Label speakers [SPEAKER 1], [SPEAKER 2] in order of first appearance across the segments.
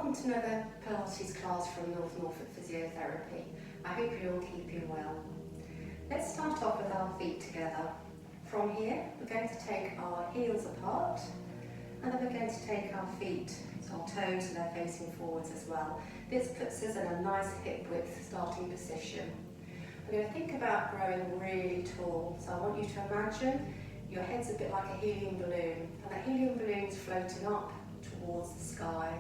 [SPEAKER 1] welcome to another Pilates class from North Norfolk Physiotherapy. I hope you're all keeping well. Let's start off with our feet together. From here, we're going to take our heels apart, and then we're going to take our feet, so our toes and they're facing forwards as well. This puts us in a nice hip width starting position. We're going to think about growing really tall, so I want you to imagine your head's a bit like a helium balloon, and that helium balloon's floating up towards the sky.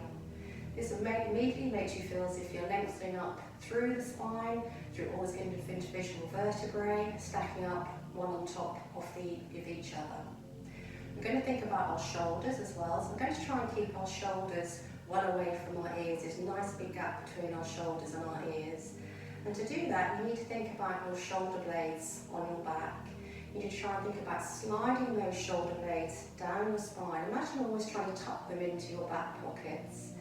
[SPEAKER 1] This immediately makes you feel as if you're lengthening up through the spine, through all the individual vertebrae, stacking up one on top of each other. We're going to think about our shoulders as well, so we're going to try and keep our shoulders well away from our ears. There's a nice big gap between our shoulders and our ears. And to do that, you need to think about your shoulder blades on your back. You need to try and think about sliding those shoulder blades down your spine. Imagine always trying to tuck them into your back pockets.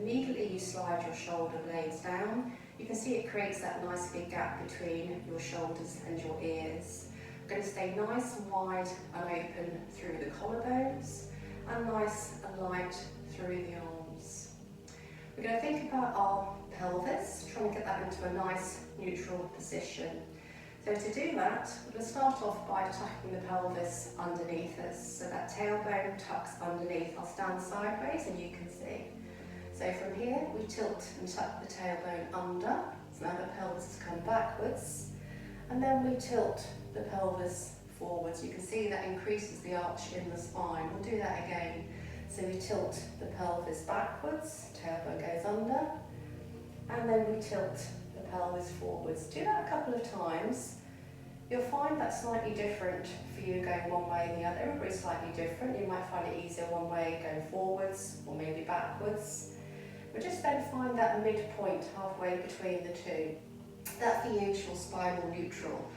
[SPEAKER 1] Immediately you slide your shoulder blades down, you can see it creates that nice big gap between your shoulders and your ears. We're going to stay nice and wide and open through the collarbones, and nice and light through the arms. We're going to think about our pelvis, trying to get that into a nice neutral position. So to do that, we're going to start off by tucking the pelvis underneath us. So that tailbone tucks underneath. I'll stand sideways and you can see. So from here, we tilt and tuck the tailbone under. So now the pelvis has come backwards. And then we tilt the pelvis forwards. You can see that increases the arch in the spine. We'll do that again. So we tilt the pelvis backwards, tailbone goes under, and then we tilt the pelvis forwards. Do that a couple of times. You'll find that slightly different for you going one way and the other. Everybody's slightly different. You might find it easier one way going forwards or maybe backwards. But just then find that midpoint halfway between the two. That's the usual spinal neutral.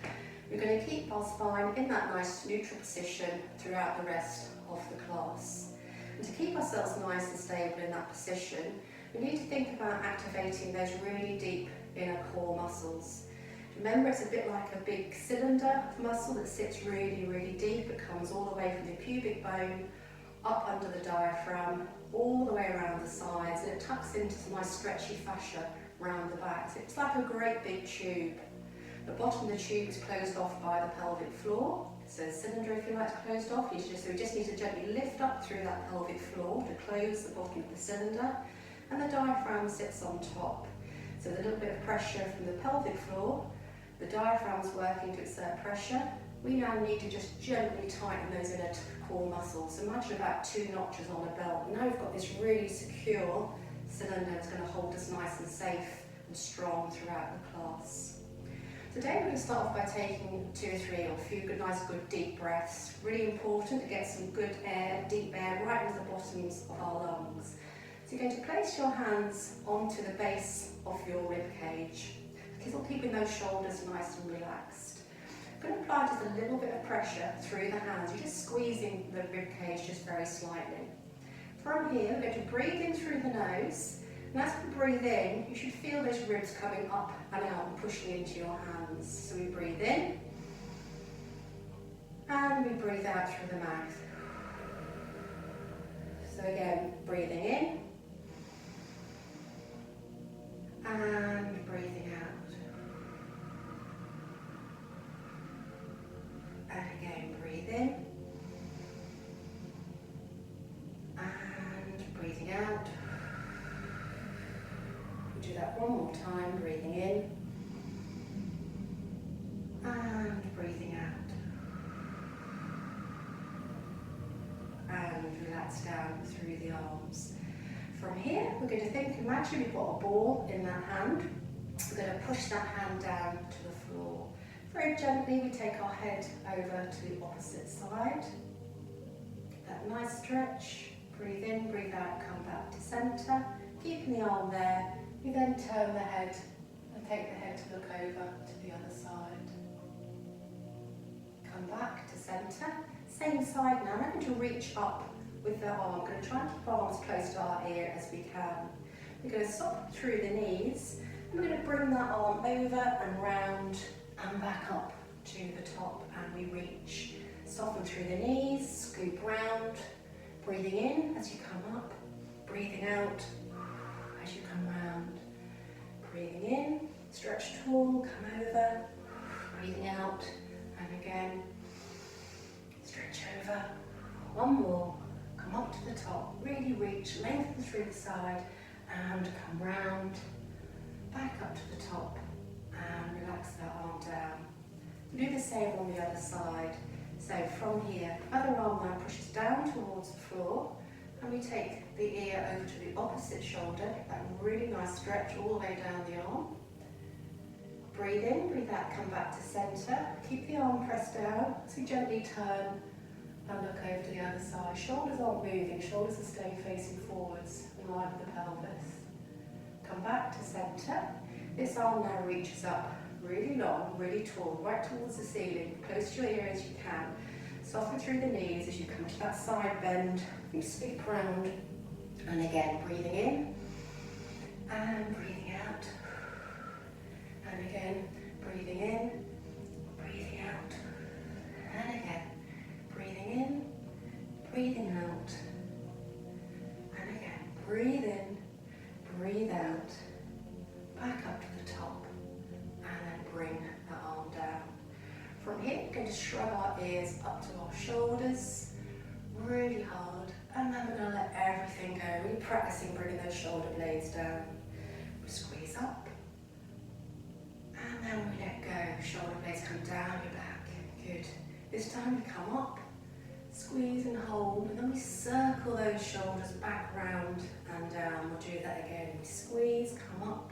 [SPEAKER 1] We're going to keep our spine in that nice neutral position throughout the rest of the class. And to keep ourselves nice and stable in that position, we need to think about activating those really deep inner core muscles. Remember, it's a bit like a big cylinder muscle that sits really, really deep. It comes all the way from the pubic bone, up under the diaphragm, all the way around the sides, and it tucks into some nice stretchy fascia around the back. So it's like a great big tube. The bottom of the tube is closed off by the pelvic floor. So the cylinder, if you like, is closed off. So we just need to gently lift up through that pelvic floor to close the bottom of the cylinder, and the diaphragm sits on top. So with a little bit of pressure from the pelvic floor, the diaphragm's working to exert pressure. We now need to just gently tighten those inner core muscles. Imagine about 2 notches on a belt. Now we've got this really secure cylinder that's going to hold us nice and safe and strong throughout the class. Today we're going to start off by taking 2 or 3 or a few nice good deep breaths. Really important to get some good air, deep air, right into the bottoms of our lungs. So you're going to place your hands onto the base of your rib cage. Still keeping those shoulders nice and relaxed. I'm going to apply just a little bit of pressure through the hands. You're just squeezing the rib cage just very slightly. From here, we're going to breathe in through the nose. And as we breathe in, you should feel those ribs coming up and out and pushing into your hands. So we breathe in, and we breathe out through the mouth. So again, breathing in, and breathing out. And again, breathe in, and breathing out. We'll do that one more time, breathing in, and breathing out. And relax down through the arms. From here, we're going to imagine we've got a ball in that hand. We're going to push that hand down to the floor. Very gently, we take our head over to the opposite side. That nice stretch. Breathe in, breathe out, come back to centre. Keeping the arm there, we then turn the head and take the head to look over to the other side. Come back to centre. Same side now. I'm going to reach up with the arm. I'm going to try and keep our arms close to our ear as we can. We're going to stop through the knees. And we're going to bring that arm over and round and back up to the top, and we reach. Soften through the knees, scoop round, breathing in as you come up, breathing out as you come round. Breathing in, stretch tall, come over. Breathing out, and again, stretch over. One more, come up to the top, really reach, lengthen through the side, and come round, back up to the top, and relax that arm down. Do the same on the other side. So from here, other arm now pushes down towards the floor, and we take the ear over to the opposite shoulder, that really nice stretch all the way down the arm. Breathe in, breathe out, come back to centre. Keep the arm pressed down, so gently turn and look over to the other side. Shoulders aren't moving, shoulders are staying facing forwards in line with the pelvis. Come back to centre. This arm now reaches up really long, really tall, right towards the ceiling, close to your ear as you can. Soften through the knees as you come to that side bend. You sweep round, and again, breathing in and breathing out. And again, breathing in, breathing out. And again, breathing in, breathing out. And again, breathe in, breathe out. Back up to the top. And then bring the arm down. From here, we're going to shrug our ears up to our shoulders, really hard. And then we're going to let everything go. Really practicing bringing those shoulder blades down. We squeeze up. And then we let go, shoulder blades come down your back. Good. This time we come up, squeeze and hold, and then we circle those shoulders back round and down. We'll do that again. We squeeze, come up,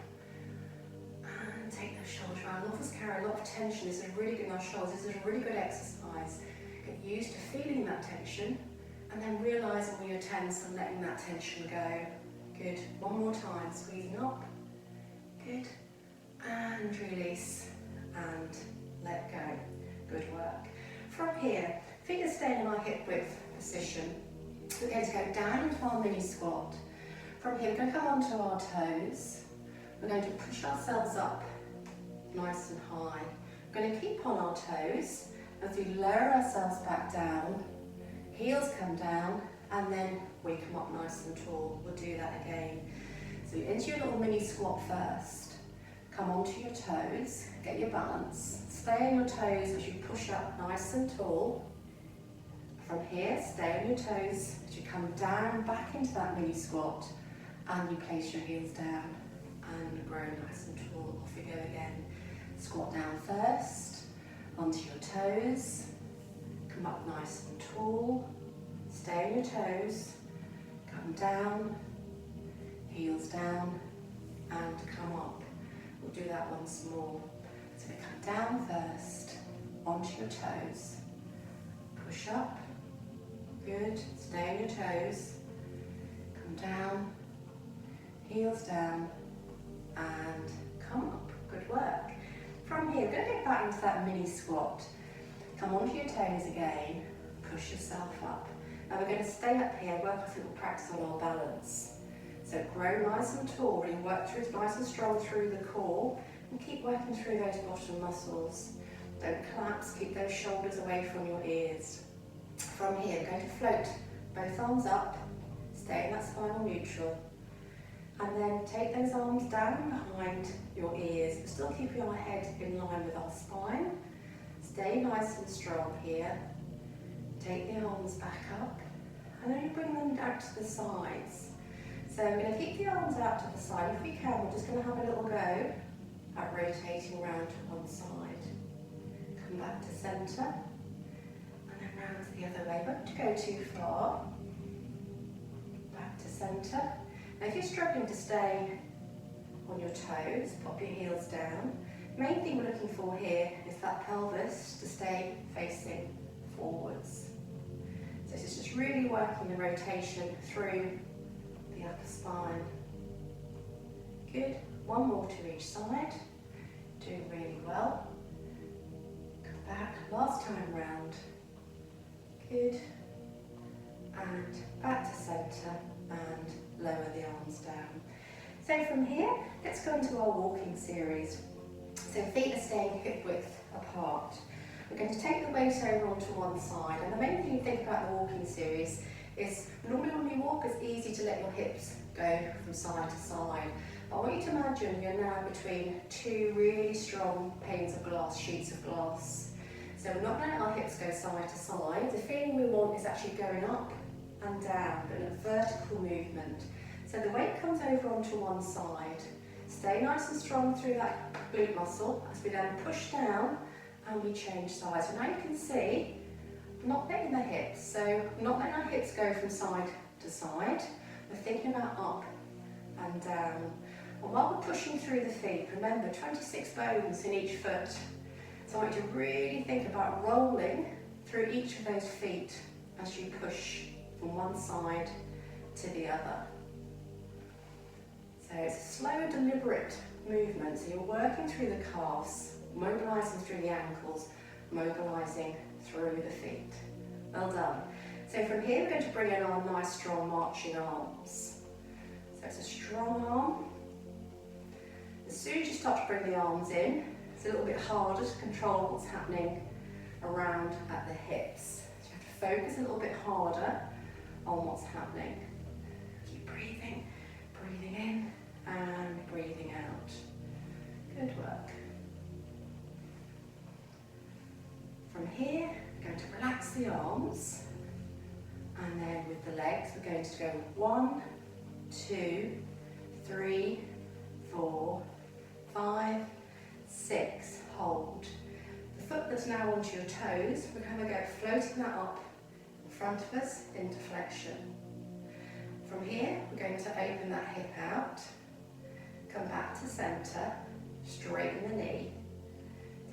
[SPEAKER 1] and take those shoulders around. A lot of us carry a lot of tension. This is really good in our shoulders. This is a really good exercise. Get used to feeling that tension, and then realising when you're tense and letting that tension go. Good. One more time, squeezing up. Good. And release and let go. Good work. From here, feet are staying in our hip width position. We're going to go down into our mini squat. From here, we're going to come onto our toes. We're going to push ourselves up nice and high. We're going to keep on our toes as we lower ourselves back down. Heels come down, and then we come up nice and tall. We'll do that again. So into your little mini squat first. Come onto your toes, get your balance. Stay on your toes as you push up nice and tall. From here, stay on your toes as you come down back into that mini squat, and you place your heels down and grow nice and tall. Off you go again. Squat down first, onto your toes, come up nice and tall, stay on your toes, come down, heels down, and come up. We'll do that once more. So we come down first, onto your toes, push up, good, stay on your toes, come down, heels down, and come up. Good work. From here, we're going to get back into that mini squat. Come onto your toes again, push yourself up. Now we're going to stay up here, work a little practice on our balance. So grow nice and tall, really work through nice and strong through the core, and keep working through those bottom muscles. Don't collapse, keep those shoulders away from your ears. From here, we're going to float both arms up, stay in that spinal neutral, and then take those arms down behind your ears, but still keeping our head in line with our spine. Stay nice and strong here. Take the arms back up, and then you bring them out to the sides. So we're going to keep the arms out to the side. If we can, we're just going to have a little go at rotating around to one side. Come back to centre, and then round to the other way. Not to go too far. Back to centre. Now if you're struggling to stay on your toes, pop your heels down. Main thing we're looking for here is that pelvis to stay facing forwards. So this is just really working the rotation through the upper spine. Good. One more to each side. Doing really well. Come back. Last time round. Good. And back to centre and lower the arms down. So from here, let's go into our walking series. So feet are staying hip width apart. We're going to take the weight over onto one side, and the main thing you think about the walking series is normally when you walk, it's easy to let your hips go from side to side. But I want you to imagine you're now between two really strong panes of glass, sheets of glass. So we're not letting our hips go side to side. The feeling we want is actually going up and down, but in a vertical movement. So the weight comes over onto one side. Stay nice and strong through that glute muscle as we then push down and we change sides. So now you can see, not letting the hips, so not letting our hips go from side to side. We're thinking about up and down. And while we're pushing through the feet, remember 26 bones in each foot. So I want you to really think about rolling through each of those feet as you push from one side to the other. So it's a slow and deliberate movement. So you're working through the calves, mobilising through the ankles, mobilising through the feet. Well done. So from here we're going to bring in our nice strong marching arms. So it's a strong arm. As soon as you start to bring the arms in, it's a little bit harder to control what's happening around at the hips. So you have to focus a little bit harder on what's happening. Keep breathing, breathing in and breathing out. Good work. From here, we're going to relax the arms, and then with the legs, we're going to go 1, 2, 3, 4, 5, 6, hold. The foot that's now onto your toes, we're going to go floating that up in front of us into flexion. From here, we're going to open that hip out, come back to centre, straighten the knee,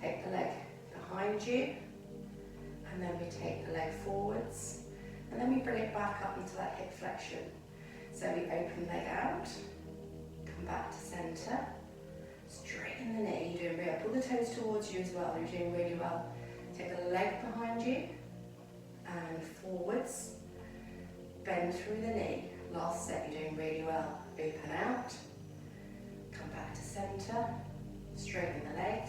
[SPEAKER 1] take the leg behind you, and then we take the leg forwards, and then we bring it back up into that hip flexion. So we open the leg out, come back to centre, straighten the knee, you're doing really well. Pull the toes towards you as well, you're doing really well. Take the leg behind you, and forwards, bend through the knee. Last set, you're doing really well. Open out, come back to centre, straighten the leg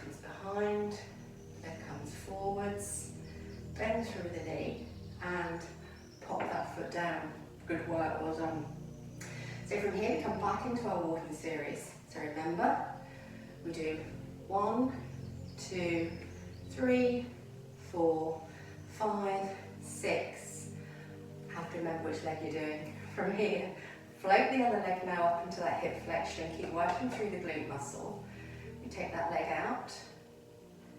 [SPEAKER 1] comes behind, leg comes forwards, bend through the knee, and pop that foot down. Good work, well done. So from here, we come back into our walking series. So remember, we do 1, 2, 3, 4, 5, 6. Have to remember which leg you're doing. From here, float the other leg now up into that hip flexion. Keep working through the glute muscle. You take that leg out,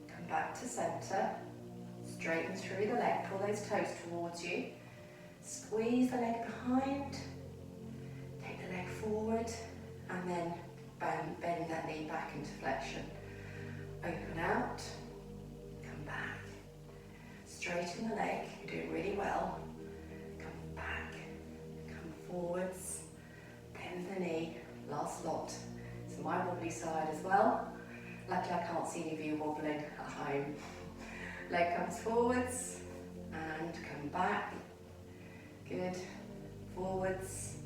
[SPEAKER 1] come back to centre, straighten through the leg, pull those toes towards you, squeeze the leg behind, take the leg forward, and then bend that knee back into flexion. Open out, come back, straighten the leg, you're doing really well, come back, come forwards, bend the knee, last lot. So my wobbly side as well. Luckily I can't see any of you wobbling at home. Leg comes forwards and come back. Good. Forwards.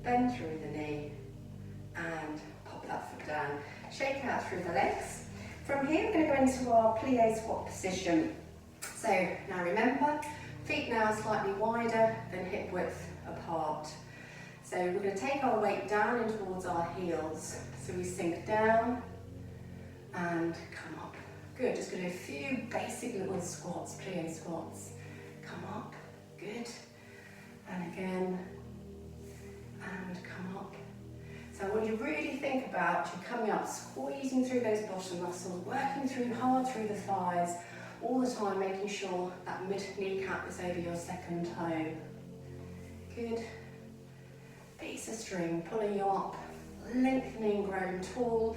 [SPEAKER 1] Bend through the knee and pop that foot down. Shake out through the legs. From here we're going to go into our plie squat position. So now remember, feet now slightly wider than hip width apart. So we're going to take our weight down in towards our heels. So we sink down and come up. Good, just going to do a few basic little squats, plie squats. Come up, good. And again, and come up. So I want you to really think about you coming up, squeezing through those bottom muscles, working through hard through the thighs, all the time making sure that mid kneecap is over your second toe. Good. Piece of string pulling you up, lengthening, growing tall.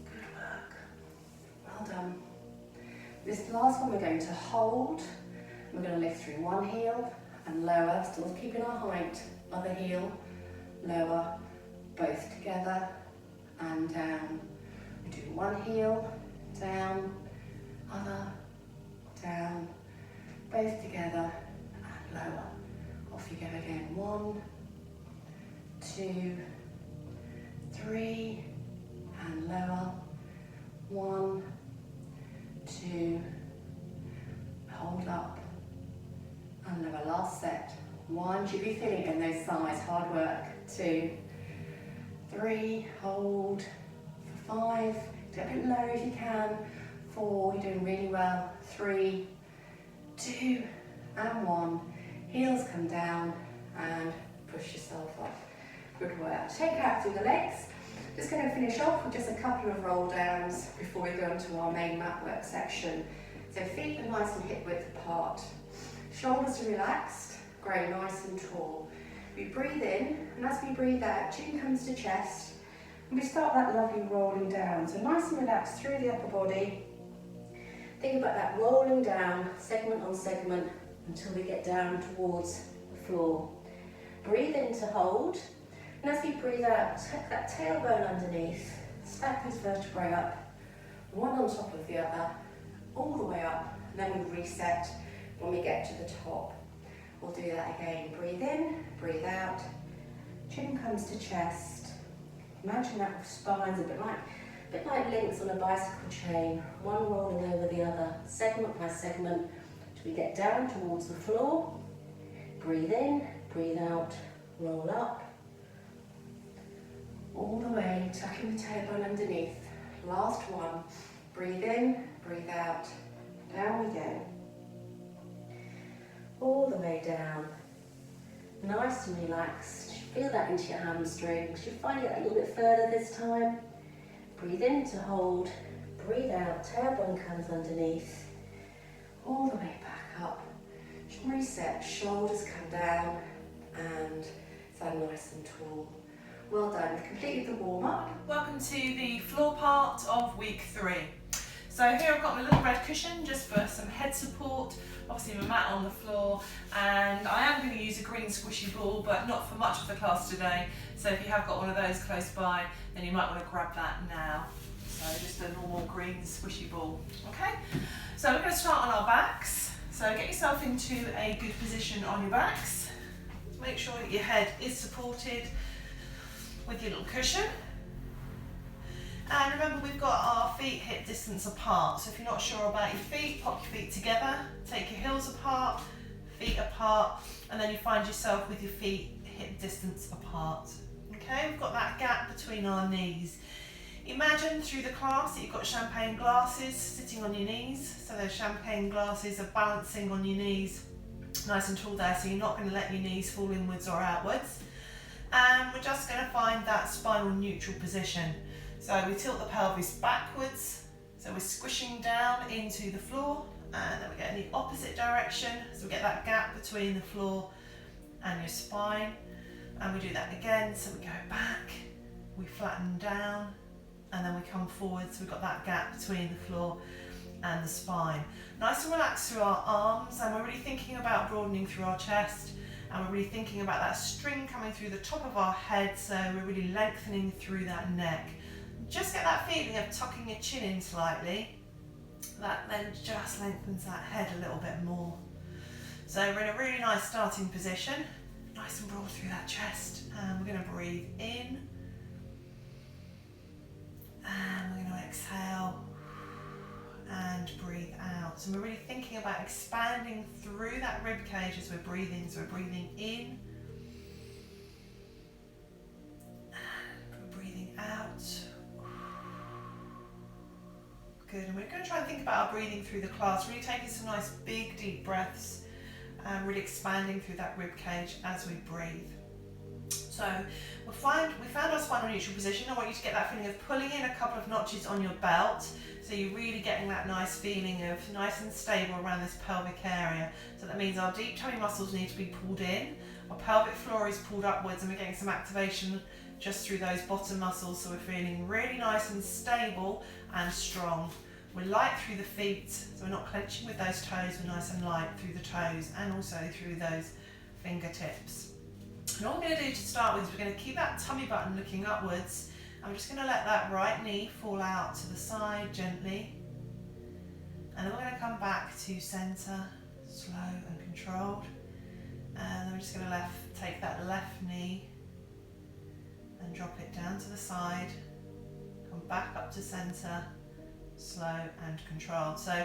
[SPEAKER 1] Good work. Well done. This last one we're going to hold. We're going to lift through one heel and lower, still keeping our height. Other heel, lower, both together and down. We do one heel, down, other, down, both together and lower. Off you go again. 1, 2, 3, and lower. 1, 2, hold up, Another last set. 1, should be feeling it in those thighs, hard work. 2, 3, hold. 5, do it a bit low if you can. 4, you're doing really well. 3, 2, and 1. Heels come down and push yourself up. Good work. Shake out through the legs. Just going to finish off with just a couple of roll downs before we go into our main mat work section. So feet are nice and hip width apart. Shoulders are relaxed, grow nice and tall. We breathe in, and as we breathe out, chin comes to chest. And we start that lovely rolling down. So nice and relaxed through the upper body. Think about that rolling down, segment on segment, until we get down towards the floor. Breathe in to hold. And as we breathe out, tuck that tailbone underneath. Stack those vertebrae up, one on top of the other, all the way up. And then we reset when we get to the top. We'll do that again. Breathe in, breathe out. Chin comes to chest. Imagine that spine's a bit like links on a bicycle chain, one rolling over the other, segment by segment, till we get down towards the floor. Breathe in, breathe out, roll up. All the way, tucking the tailbone underneath. Last one. Breathe in, breathe out. Down we go. All the way down. Nice and relaxed. Feel that into your hamstrings. You find it a little bit further this time. Breathe in to hold. Breathe out. Tailbone comes underneath. All the way back up. Reset. Shoulders come down and stand nice and tall. Well done. We've completed the warm-up.
[SPEAKER 2] Welcome to the floor part of week 3. So here I've got my little red cushion just for some head support. Obviously my mat on the floor, and I am going to use a green squishy ball, but not for much of the class today. So if you have got one of those close by, then you might want to grab that now. So just a normal green squishy ball. Okay, so we're going to start on our backs. So get yourself into a good position on your backs. Make sure that your head is supported with your little cushion. And remember, we've got our feet hip distance apart. So if you're not sure about your feet, pop your feet together, take your heels apart, feet apart, and then you find yourself with your feet hip distance apart. Okay, we've got that gap between our knees. Imagine through the class that you've got champagne glasses sitting on your knees. So those champagne glasses are balancing on your knees nice and tall there, so you're not going to let your knees fall inwards or outwards. And we're just going to find that spinal neutral position. So we tilt the pelvis backwards, so we're squishing down into the floor, and then we go in the opposite direction, so we get that gap between the floor and your spine. And we do that again, so we go back, we flatten down, and then we come forward, so we've got that gap between the floor and the spine. Nice and relaxed through our arms, and we're really thinking about broadening through our chest, and we're really thinking about that string coming through the top of our head, so we're really lengthening through that neck. Just get that feeling of tucking your chin in slightly. That then just lengthens that head a little bit more. So we're in a really nice starting position, nice and broad through that chest, and we're going to breathe in, and we're going to exhale and breathe out. So we're really thinking about expanding through that rib cage as we're breathing. So we're breathing in, and we're breathing out. Good, and we're going to try and think about our breathing through the class, really taking some nice big deep breaths and really expanding through that rib cage as we breathe. So we found our spinal neutral position. I want you to get that feeling of pulling in a couple of notches on your belt, so you're really getting that nice feeling of nice and stable around this pelvic area. So that means our deep tummy muscles need to be pulled in, our pelvic floor is pulled upwards, and we're getting some activation just through those bottom muscles, so we're feeling really nice and stable and strong. We're light through the feet, so we're not clenching with those toes, we're nice and light through the toes and also through those fingertips. And all we're going to do to start with is we're going to keep that tummy button looking upwards, and we're just going to let that right knee fall out to the side gently, and then we're going to come back to centre, slow and controlled, and then we're just going to take that left knee and drop it down to the side, come back up to centre, slow and controlled. So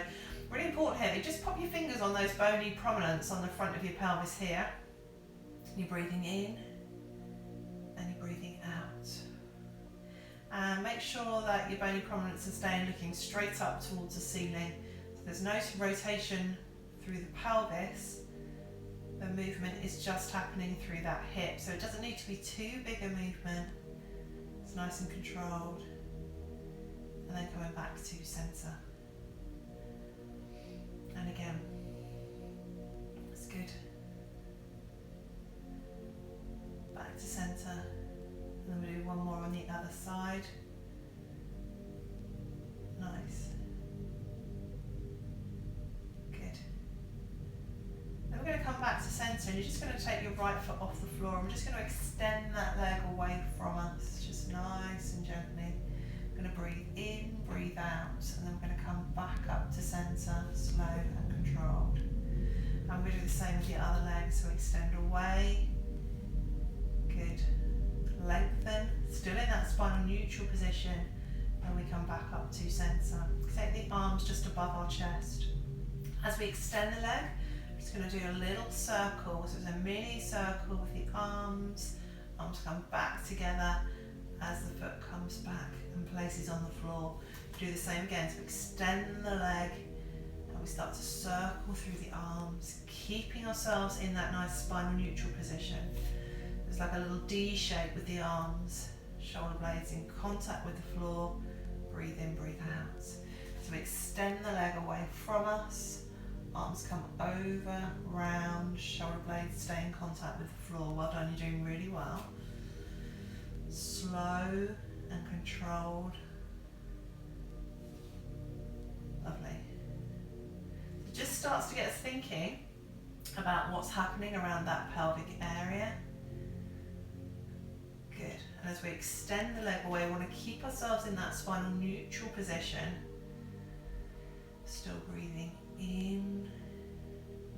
[SPEAKER 2] Really important here, just pop your fingers on those bony prominence on the front of your pelvis here. You're breathing in and you're breathing out. And make sure that your bony prominence is staying looking straight up towards the ceiling. So there's no rotation through the pelvis. The movement is just happening through that hip. So it doesn't need to be too big a movement. It's nice and controlled. And then coming back to centre. And again. That's good. Back to centre. And then we'll do one more on the other side. Nice. Good. Then we're going to come back to centre and you're just going to take your right foot off the floor and we're just going to extend that leg away from us, just nice and gently. We're going to breathe in, breathe out, and then we're going to come back up to centre, slow and controlled. And we're going to do the same with the other leg, so extend away. Good. Lengthen, still in that spinal neutral position, and we come back up to centre. Take the arms just above our chest. As we extend the leg, we're just going to do a little circle, so it's a mini circle with the arms come back together as the foot comes back and places on the floor. Do the same again, so extend the leg and we start to circle through the arms, keeping ourselves in that nice spinal neutral position. It's like a little D shape with the arms, shoulder blades in contact with the floor. Breathe in, breathe out. So we extend the leg away from us, arms come over, round, shoulder blades stay in contact with the floor. Well done, you're doing really well. Slow and controlled. Lovely. It just starts to get us thinking about what's happening around that pelvic area. Good. And as we extend the leg away, we want to keep ourselves in that spinal neutral position. Still breathing in,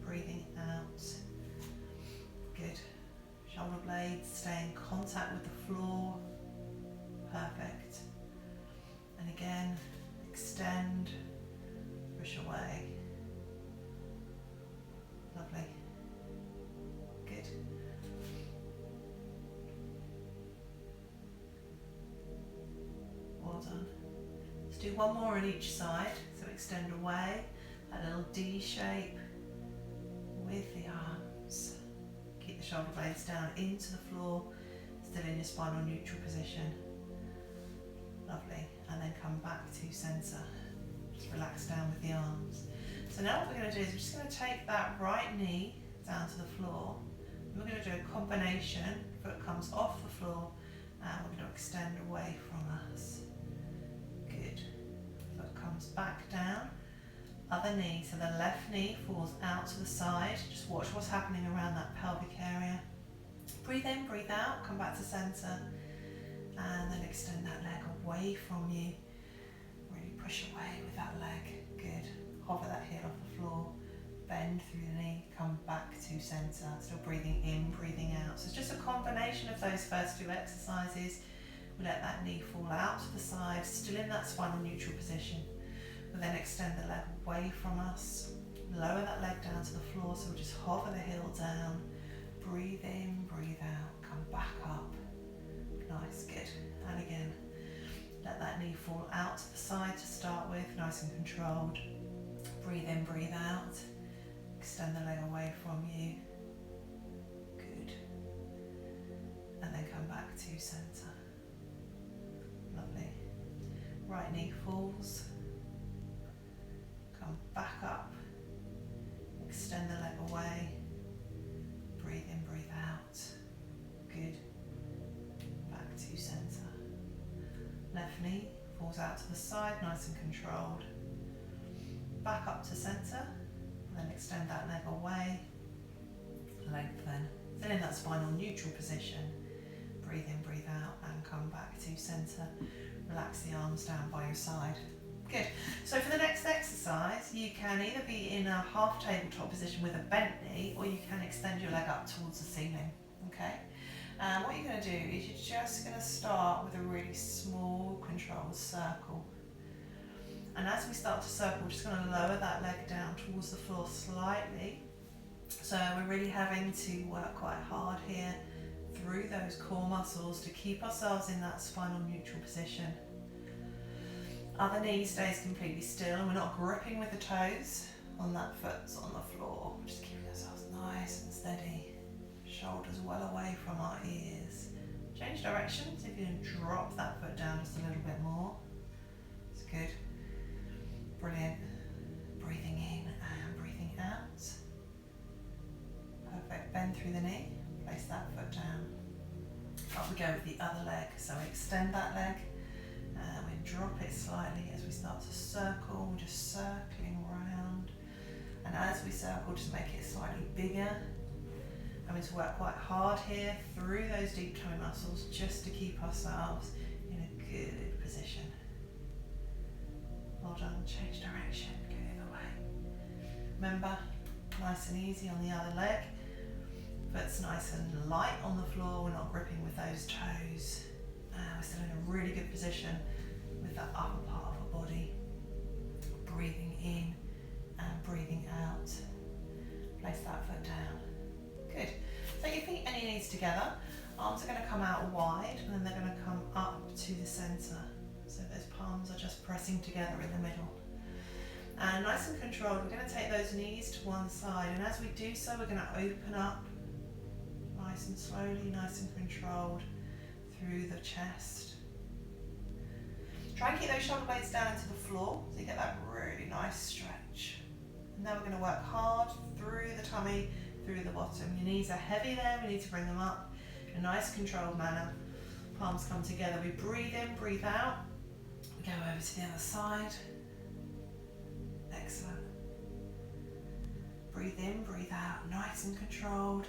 [SPEAKER 2] breathing out. Good. Shoulder blades stay in contact with the floor. Perfect. And again, extend, push away. Lovely. Good. Well done. Let's do one more on each side. So extend away, that little D shape with the arms. Keep the shoulder blades down into the floor, still in your spinal neutral position. Lovely. And then come back to centre. Just relax down with the arms. So now what we're going to do is we're just going to take that right knee down to the floor. And we're going to do a combination. Foot comes off the floor and we're going to extend away from us. Good. Foot comes back down. Other knee, so the left knee falls out to the side. Just watch what's happening around that pelvic area. Breathe in, breathe out, come back to centre. And then extend that leg away from you. Really push away with that leg. Good. Hover that heel off the floor. Bend through the knee, come back to centre. Still breathing in, breathing out. So it's just a combination of those first two exercises. We let that knee fall out to the side, still in that spinal neutral position. We'll then extend the leg away from us. Lower that leg down to the floor, so we'll just hover the heel down. Breathe in, breathe out, come back up. Nice, good. And again, let that knee fall out to the side to start with, nice and controlled. Breathe in, breathe out. Extend the leg away from you. Good. And then come back to centre. Lovely. Right knee falls. Come back up. Extend the leg away. Breathe in, breathe out. Good. Back to centre. Left knee falls out to the side, nice and controlled. Back up to centre. Then extend that leg away. Lengthen. Still in that spinal neutral position. Breathe in, breathe out, and come back to centre. Relax the arms down by your side. Good. So for the next exercise, you can either be in a half tabletop position with a bent knee, or you can extend your leg up towards the ceiling. Okay. And what you're going to do is you're just going to start with a really small controlled circle. And as we start to circle, we're just going to lower that leg down towards the floor slightly. So we're really having to work quite hard here through those core muscles to keep ourselves in that spinal neutral position. Other knee stays completely still, and we're not gripping with the toes on that foot on the floor. We're just keeping ourselves nice and steady. Shoulders well away from our ears. Change direction, so if you can drop that foot down just a little bit more. It's good. Brilliant. Breathing in and breathing out. Perfect. Bend through the knee. Place that foot down. Up we go with the other leg. So we extend that leg and we drop it slightly as we start to circle. We're just circling around. And as we circle, just make it slightly bigger. Having to work quite hard here through those deep toe muscles just to keep ourselves in a good position. Well done. Change direction. Go the other way. Remember, nice and easy on the other leg. Foot's nice and light on the floor. We're not gripping with those toes. We're still in a really good position with that upper part of our body. Breathing in and breathing out. Place that foot down. Good. Take your feet and your knees together. Arms are going to come out wide and then they're going to come up to the centre. So those palms are just pressing together in the middle. And nice and controlled, we're going to take those knees to one side, and as we do so, we're going to open up nice and slowly, nice and controlled through the chest. Try and keep those shoulder blades down into the floor so you get that really nice stretch. And now we're going to work hard through the tummy, through the bottom. Your knees are heavy there, we need to bring them up in a nice controlled manner. Palms come together, we breathe in, breathe out. We go over to the other side. Excellent. Breathe in, breathe out, nice and controlled.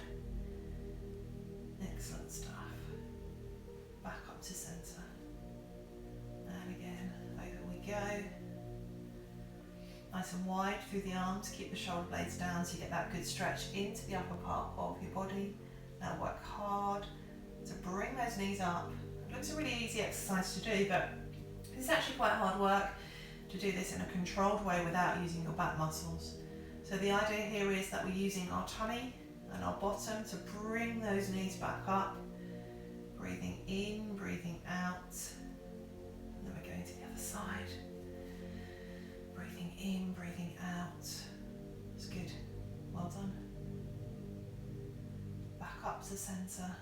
[SPEAKER 2] Excellent stuff. Back up to centre. And again, over we go. Nice and wide through the arms, keep the shoulder blades down so you get that good stretch into the upper part of your body. Now work hard to bring those knees up. It looks a really easy exercise to do, but it's actually quite hard work to do this in a controlled way without using your back muscles. So the idea here is that we're using our tummy and our bottom to bring those knees back up. Breathing in, breathing out. And then we're going to the other side. Breathing in, breathing out. That's good. Well done. Back up to centre.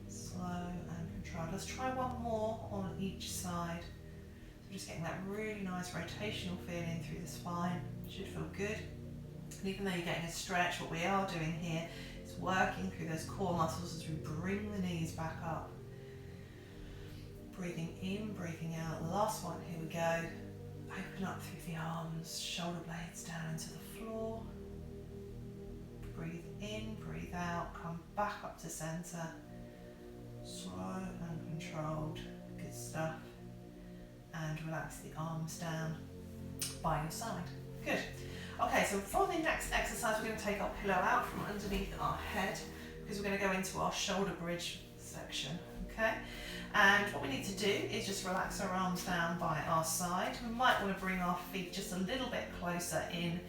[SPEAKER 2] Slow and controlled. Let's try one more on each side. So just getting that really nice rotational feeling through the spine. Should feel good. And even though you're getting a stretch, what we are doing here is working through those core muscles as we bring the knees back up. Breathing in, breathing out. Last one, here we go. Open up through the arms, shoulder blades down into the floor. Breathe in, breathe out, come back up to centre. Slow and controlled, good stuff. And relax the arms down by your side. Good. Okay, so for the next exercise, we're going to take our pillow out from underneath our head because we're going to go into our shoulder bridge section. Okay, and what we need to do is just relax our arms down by our side. We might want to bring our feet just a little bit closer in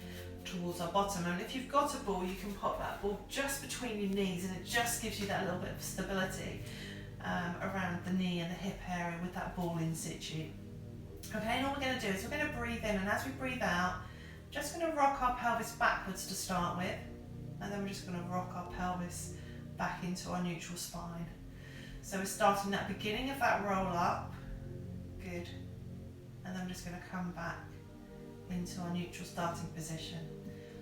[SPEAKER 2] towards our bottom, and if you've got a ball, you can pop that ball just between your knees, and it just gives you that little bit of stability around the knee and the hip area with that ball in situ. Okay, and all we're going to do is we're going to breathe in, and as we breathe out, just going to rock our pelvis backwards to start with, and then we're just going to rock our pelvis back into our neutral spine. So we're starting that beginning of that roll up, good, and then I'm just going to come back into our neutral starting position.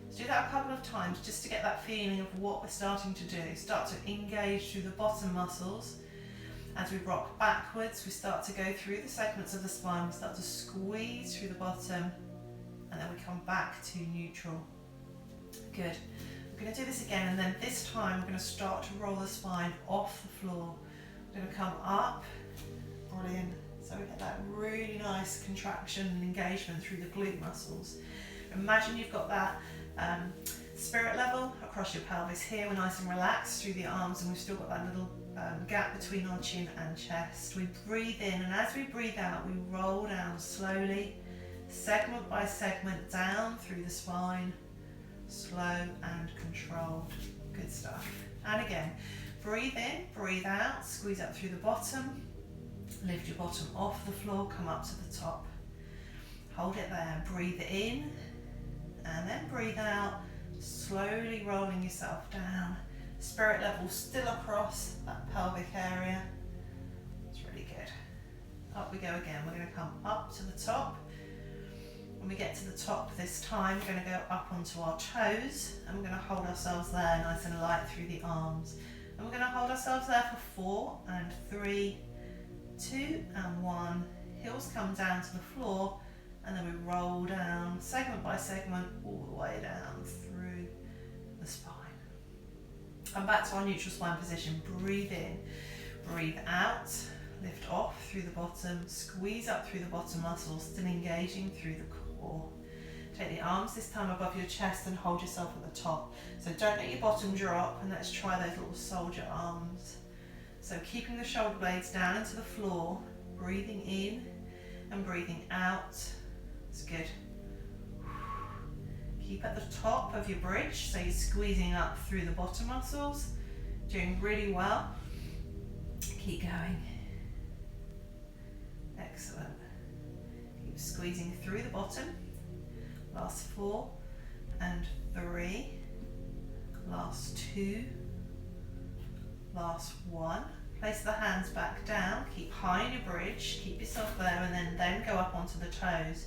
[SPEAKER 2] Let's do that a couple of times just to get that feeling of what we're starting to do. Start to engage through the bottom muscles. As we rock backwards, we start to go through the segments of the spine, we start to squeeze through the bottom, and then we come back to neutral. Good. We're going to do this again, and then this time we're going to start to roll the spine off the floor. We're going to come up, brilliant. So we get that really nice contraction and engagement through the glute muscles. Imagine you've got that spirit level across your pelvis here. We're nice and relaxed through the arms, and we've still got that little gap between our chin and chest. We breathe in, and as we breathe out, we roll down slowly segment by segment down through the spine, slow and controlled. Good stuff. And again, breathe in, breathe out, squeeze up through the bottom, lift your bottom off the floor, come up to the top. Hold it there, breathe in, and then breathe out, slowly rolling yourself down. Spirit level still across that pelvic area. It's really good. Up we go again. We're going to come up to the top. When we get to the top this time, we're going to go up onto our toes, and we're going to hold ourselves there nice and light through the arms. And we're going to hold ourselves there for 4 and 3, 2 and 1. Heels come down to the floor, and then we roll down segment by segment all the way down through the spine. Come back to our neutral spine position. Breathe in, breathe out, lift off through the bottom, squeeze up through the bottom muscles, still engaging through the core. Take the arms this time above your chest and hold yourself at the top. So don't let your bottom drop, and let's try those little soldier arms. So keeping the shoulder blades down into the floor, breathing in and breathing out. It's good. Keep at the top of your bridge, so you're squeezing up through the bottom muscles. Doing really well. Keep going. Excellent. Keep squeezing through the bottom. Last 4 and 3. Last 2. Last 1. Place the hands back down. Keep high in your bridge. Keep yourself there, and then go up onto the toes.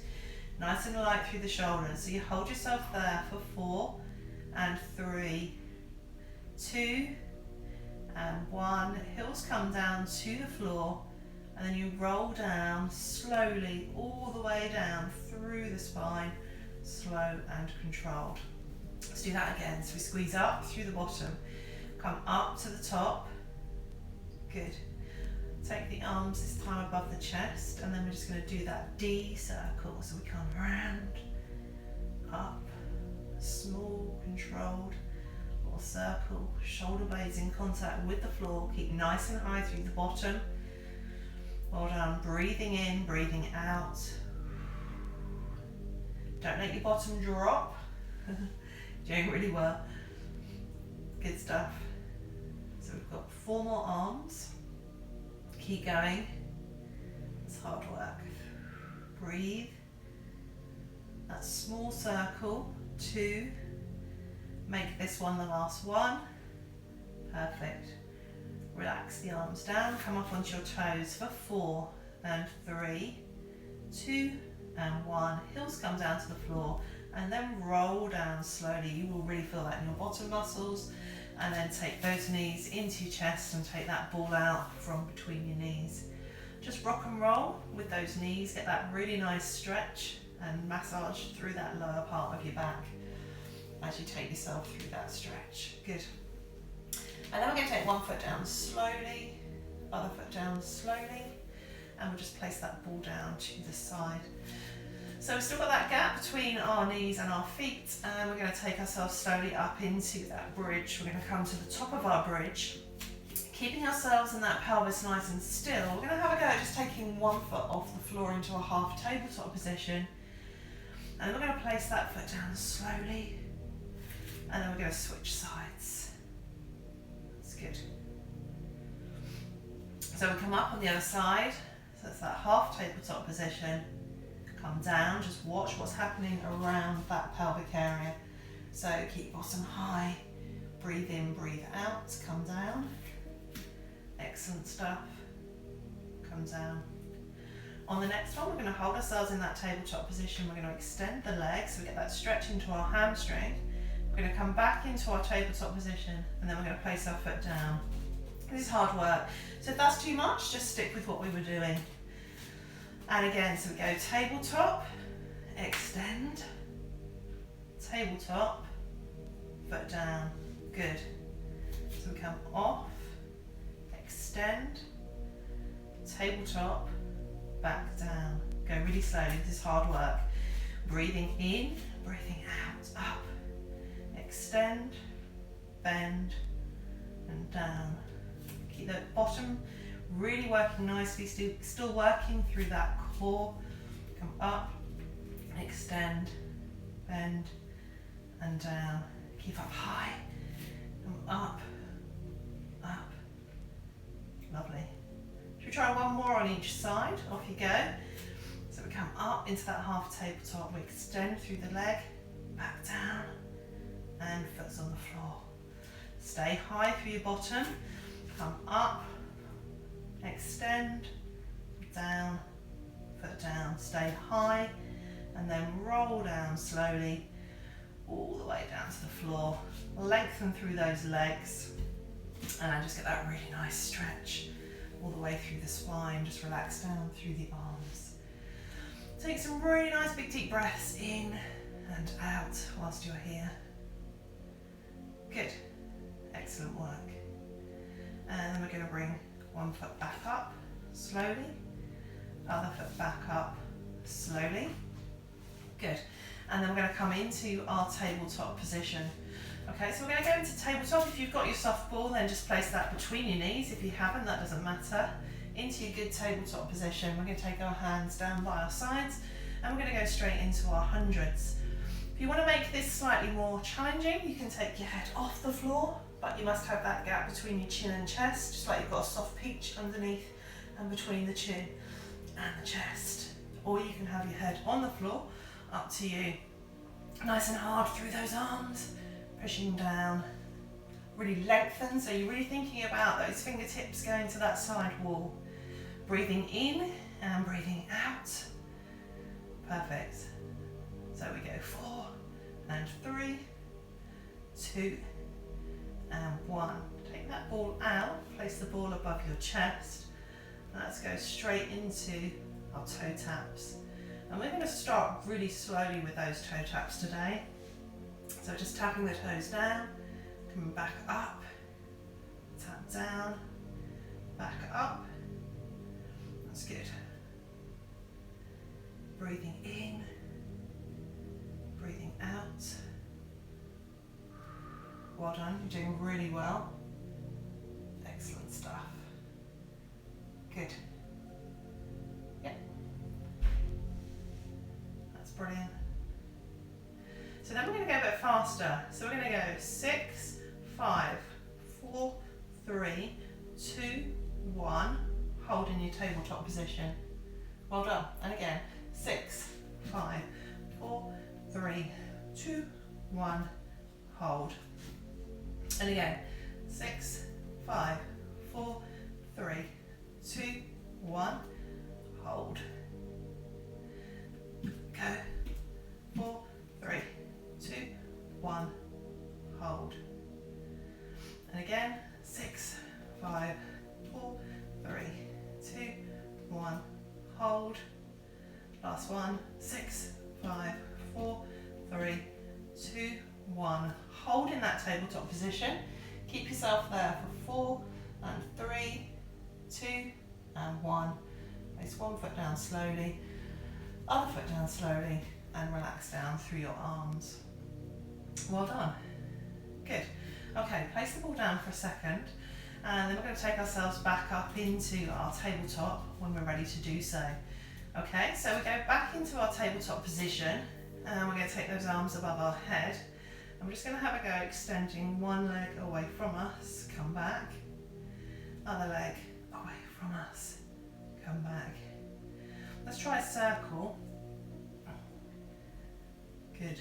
[SPEAKER 2] Nice and light through the shoulders. So you hold yourself there for 4 and 3, 2 and 1. Heels come down to the floor, and then you roll down slowly all the way down through the spine, slow and controlled. Let's do that again. So we squeeze up through the bottom, come up to the top. Good. Take the arms this time above the chest, and then we're just going to do that D circle. So we come round, up, small, controlled, little circle, shoulder blades in contact with the floor. Keep nice and high through the bottom. Well done. Breathing in, breathing out. Don't let your bottom drop. Doing really well. Good stuff. So we've got 4 more arms. Keep going. It's hard work. Breathe. That small circle. 2. Make this one the last one. Perfect. Relax the arms down. Come up onto your toes for 4 and 3, 2 and 1. Heels come down to the floor, and then roll down slowly. You will really feel that in your bottom muscles. And then take those knees into your chest and take that ball out from between your knees. Just rock and roll with those knees. Get that really nice stretch and massage through that lower part of your back as you take yourself through that stretch. Good. And then we're going to take one foot down slowly, other foot down slowly, and we'll just place that ball down to the side. So we've still got that gap between our knees and our feet, and we're going to take ourselves slowly up into that bridge. We're going to come to the top of our bridge, keeping ourselves in that pelvis nice and still. We're going to have a go at just taking one foot off the floor into a half tabletop position, and we're going to place that foot down slowly, and then we're going to switch sides. That's good. So we come up on the other side, so it's that half tabletop position. Come down, just watch what's happening around that pelvic area. So keep bottom high, breathe in, breathe out, come down. Excellent stuff. Come down. On the next one, we're going to hold ourselves in that tabletop position. We're going to extend the legs, so we get that stretch into our hamstring. We're going to come back into our tabletop position, and then we're going to place our foot down. This is hard work. So if that's too much, just stick with what we were doing. And again, so we go tabletop, extend, tabletop, foot down. Good. So we come off, extend, tabletop, back down. Go really slowly. This is hard work. Breathing in, breathing out, up, extend, bend, and down. Keep the bottom really working nicely, still working through that core. Come up, Extend, bend, and down. Keep up high, and up, up. Lovely. Should we try one more on each side? Off you go. So we come up into that half tabletop. We extend through the leg, back down, and foot's on the floor. Stay high through your bottom. Come up, extend, down, foot down. Stay high, and then roll down slowly, all the way down to the floor. Lengthen through those legs, and I just get that really nice stretch all the way through the spine. Just relax down through the arms. Take some really nice big deep breaths in and out whilst you're here. Good. Excellent work. And then we're going to bring one foot back up slowly, other foot back up slowly. Good. And then we're going to come into our tabletop position. Okay, so we're going to go into tabletop. If you've got your soft ball, then just place that between your knees. If you haven't, that doesn't matter. Into your good tabletop position, we're going to take our hands down by our sides, and we're going to go straight into our hundreds. If you want to make this slightly more challenging, you can take your head off the floor, but you must have that gap between your chin and chest, just like you've got a soft peach underneath and between the chin and the chest. Or you can have your head on the floor, up to you. Nice and hard through those arms, pushing down. Really lengthen, so you're really thinking about those fingertips going to that side wall. Breathing in and breathing out. Perfect. So we go 4 and 3, 2 and 1. Take that ball out, place the ball above your chest. Let's go straight into our toe taps. And we're going to start really slowly with those toe taps today. So just tapping the toes down, coming back up, tap down, back up. That's good. Breathing in, breathing out. Well done, you're doing really well. Excellent stuff. Good. Yep. That's brilliant. So then we're going to go a bit faster. So we're going to go 6, 5, 4, 3, 2, 1. Hold in your tabletop position. Well done. And again, 6, 5, 4, 3, 2, 1. Hold. And again, 6, 5, 4, 3, 2, 1. Hold. Go. 4, 3, 2, 1. Hold. And again, 6, 5, 4, 3, 2, 1. Hold. Last one. 6, 5, 4, 3, 2, 1. Hold in that tabletop position. Keep yourself there for 4 and 3, 2 and 1. Place one foot down slowly, other foot down slowly, and relax down through your arms. Well done. Good. Okay, place the ball down for a second, and then we're going to take ourselves back up into our tabletop when we're ready to do so. Okay, so we go back into our tabletop position, and we're going to take those arms above our head. And we're just going to have a go extending one leg away from us, come back, other leg away from us, come back. Let's try a circle. Good.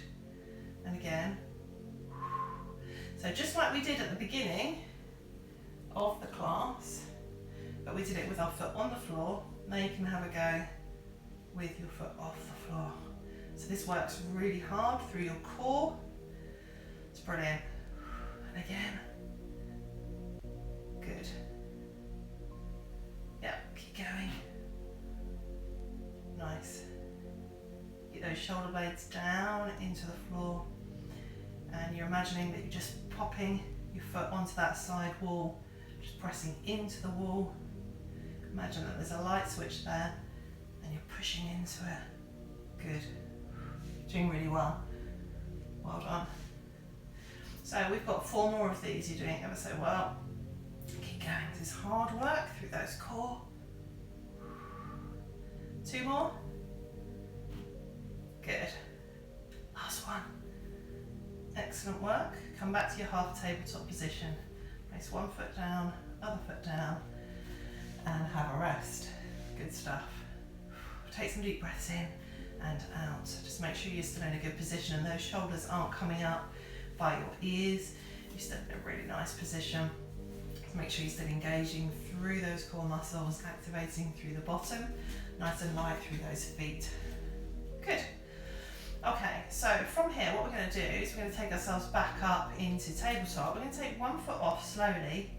[SPEAKER 2] And again. So just like we did at the beginning of the class, but we did it with our foot on the floor. Now you can have a go with your foot off the floor. So this works really hard through your core. It's brilliant. And again. Good. Yep, keep going. Nice. Get those shoulder blades down into the floor. And you're imagining that you're just popping your foot onto that side wall, just pressing into the wall. Imagine that there's a light switch there and you're pushing into it. Good. Doing really well. Well done. So we've got 4 more of these. You're doing ever so well. Keep going. This is hard work through those core. 2 more. Good. Last one. Excellent work. Come back to your half tabletop position. Place one foot down, other foot down, and have a rest. Good stuff. Take some deep breaths in and out. Just make sure you're still in a good position and those shoulders aren't coming up by your ears. You're still in a really nice position. So make sure you're still engaging through those core muscles, activating through the bottom, nice and light through those feet. Good. Okay, so from here what we're going to do is we're going to take ourselves back up into tabletop. We're going to take one foot off slowly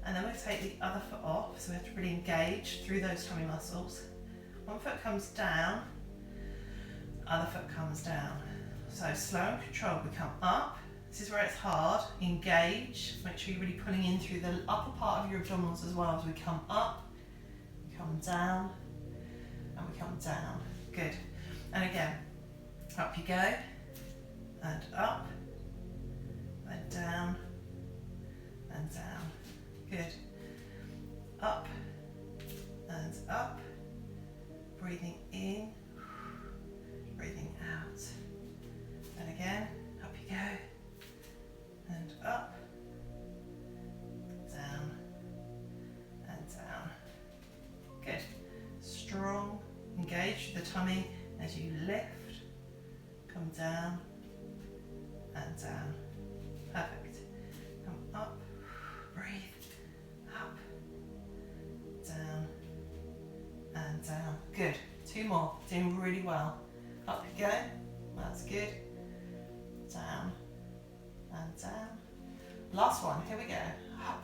[SPEAKER 2] and then we'll take the other foot off, so we have to really engage through those tummy muscles. One foot comes down, other foot comes down. So slow and controlled, we come up. This is where it's hard, engage. Make sure you're really pulling in through the upper part of your abdominals as well as we come up, we come down, and we come down. Good. And again, up you go, and up, and down, and down. Good. Up, and up. Breathing in, breathing out. And again, up you go, and up, down, and down. Good. Strong, engage the tummy as you lift, come down, and down. Perfect. Come up, breathe, up, down, and down. Good. Two more. Doing really well. Up you go. That's good. Down and down. Last one. Here we go. Up